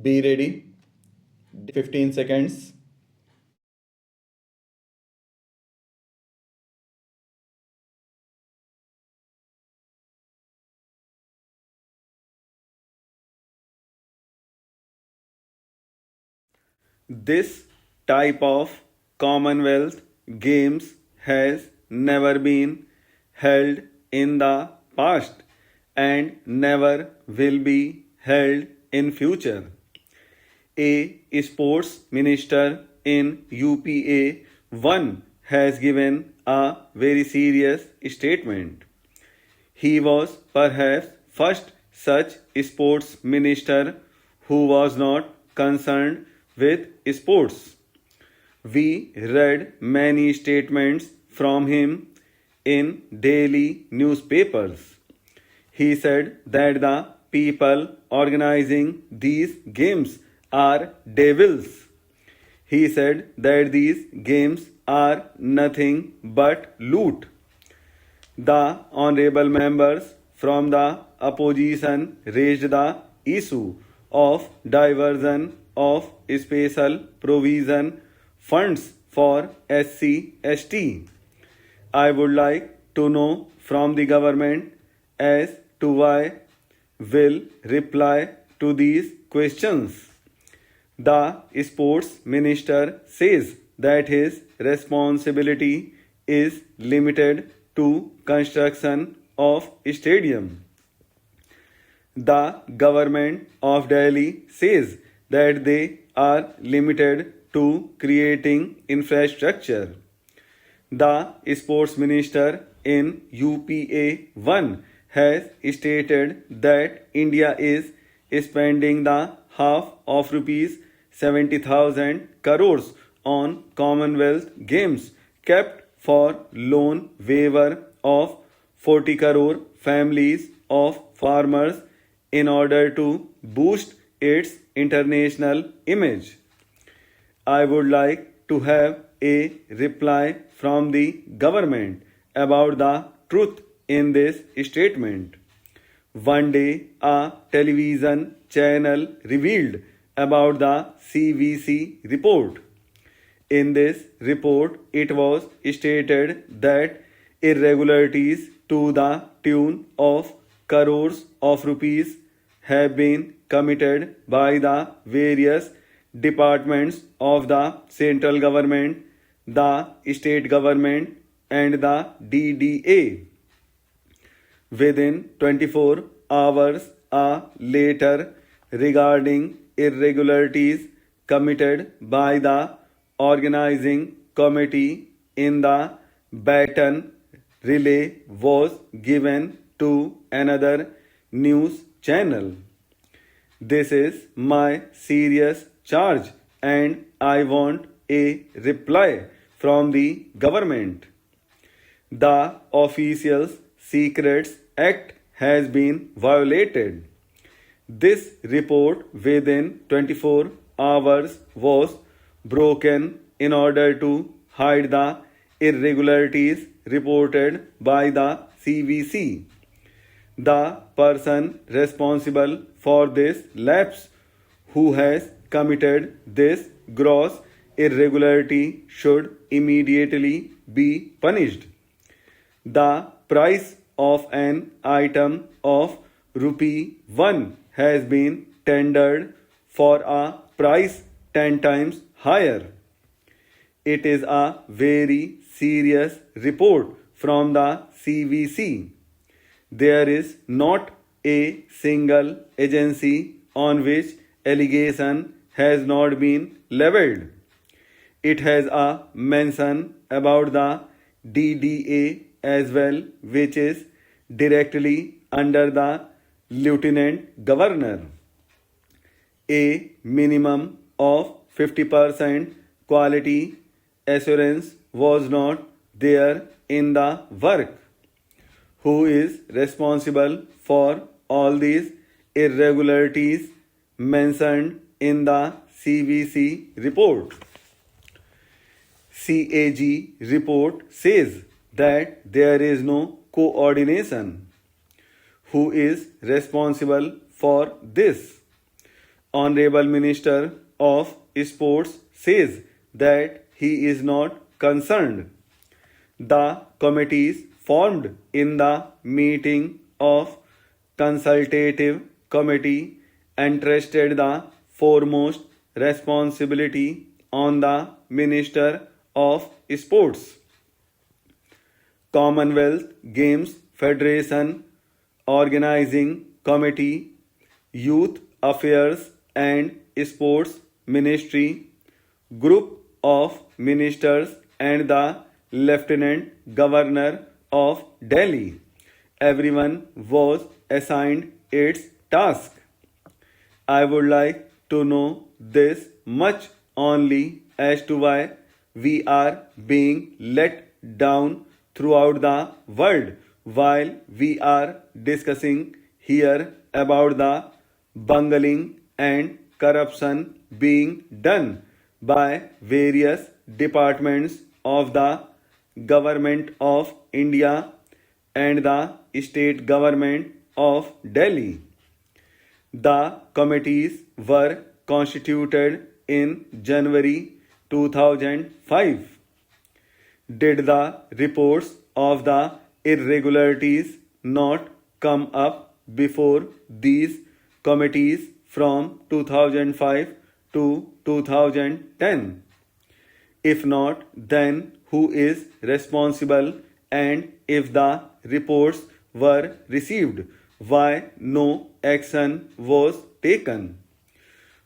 Be ready. 15 seconds. This type of Commonwealth Games has never been held in the past and never will be held in future. A sports minister in UPA 1 has given a very serious statement. He was perhaps first such sports minister who was not concerned with sports. We read many statements from him in daily newspapers. He said that the people organizing these games are devils. He said that these games are nothing but loot. The honorable members from the opposition raised the issue of diversion of special provision funds for SC/ST. I would like to know from the government as to why will reply to these questions. The sports minister says that his responsibility is limited to construction of stadium. The government of Delhi says that they are limited to creating infrastructure. The sports minister in UPA 1 has stated that India is spending the half of rupees 70,000 crores on Commonwealth Games kept for loan waiver of 40 crore families of farmers in order to boost its international image. I would like to have a reply from the government about the truth in this statement. One day, a television channel revealed about the CVC report. In this report, it was stated that irregularities to the tune of crores of rupees have been committed by the various departments of the central government, the state government, and the DDA. Within 24 hours, a letter regarding irregularities committed by the organizing committee in the baton relay was given to another news channel. This is my serious charge and I want a reply from the government. The Officials Secrets Act has been violated. This report within 24 hours was broken in order to hide the irregularities reported by the CVC. The person responsible for this lapse who has committed this gross irregularity should immediately be punished. The price of an item of rupee 1 has been tendered for a price 10 times higher. It is a very serious report from the CVC. There is not a single agency on which allegation has not been leveled. It has a mention about the DDA as well, which is directly under the Lieutenant Governor. A minimum of 50% quality assurance was not there in the work. Who is responsible for all these irregularities mentioned in the CVC report? CAG report says that there is no coordination. Who is responsible for this? Honorable Minister of Sports says that he is not concerned. The committees formed in the meeting of consultative committee entrusted the foremost responsibility on the Minister of Sports. Commonwealth Games Federation Organizing Committee, Youth Affairs and Sports Ministry, Group of Ministers and the Lieutenant Governor of Delhi. Everyone was assigned its task. I would like to know this much only as to why we are being let down throughout the world while we are discussing here about the bungling and corruption being done by various departments of the Government of India and the State Government of Delhi. The committees were constituted in January 2005. Did the reports of the irregularities not come up before these committees from 2005 to 2010? If not, then who is responsible? And if the reports were received, why no action was taken?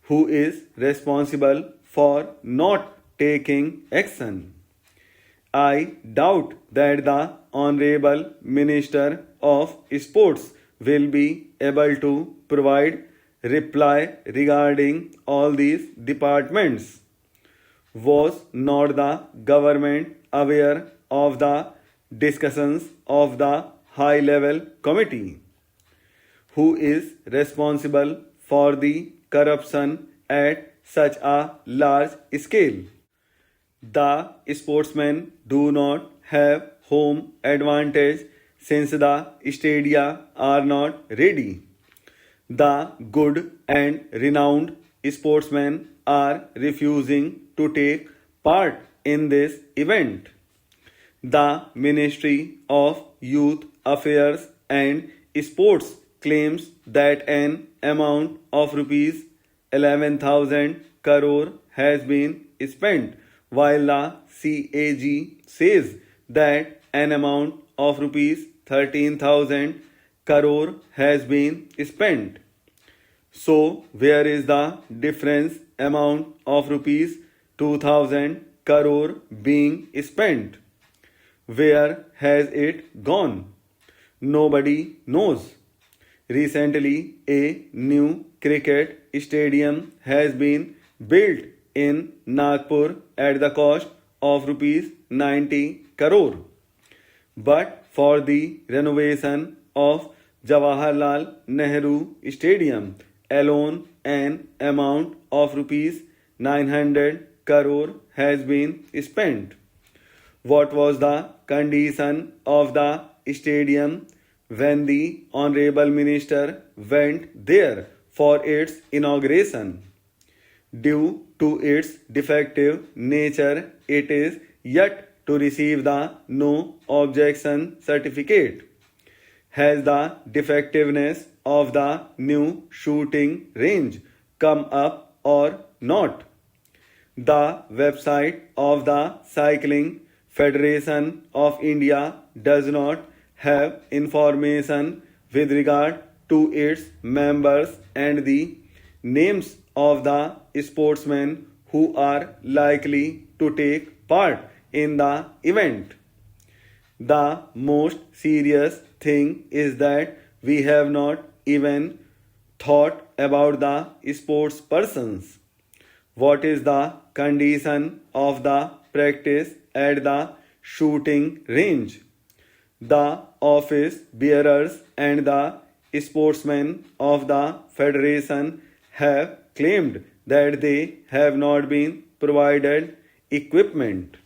Who is responsible for not taking action? I doubt that the Honorable Minister of Sports will be able to provide reply regarding all these departments. Was not the government aware of the discussions of the high-level committee? Who is responsible for the corruption at such a large scale? The sportsmen do not have home advantage since the stadia are not ready. The good and renowned sportsmen are refusing to take part in this event. The Ministry of Youth Affairs and Sports claims that an amount of rupees 11,000 crore has been spent, while the CAG says that an amount of rupees 13,000 crore has been spent. So, where is the difference amount of rupees 2,000 crore being spent? Where has it gone? Nobody knows. Recently, a new cricket stadium has been built in Nagpur at the cost of rupees 90 crore. But for the renovation of Jawaharlal Nehru Stadium alone, an amount of rupees 900 crore has been spent. What was the condition of the stadium when the Honorable Minister went there for its inauguration? Due to its defective nature, it is yet to receive the no objection certificate. Has the defectiveness of the new shooting range come up or not? The website of the Cycling Federation of India does not have information with regard to its members and the names of the sportsmen who are likely to take part in the event. The most serious thing is that we have not even thought about the sports persons. What is the condition of the practice at the shooting range? The office bearers and the sportsmen of the federation have claimed that they have not been provided equipment.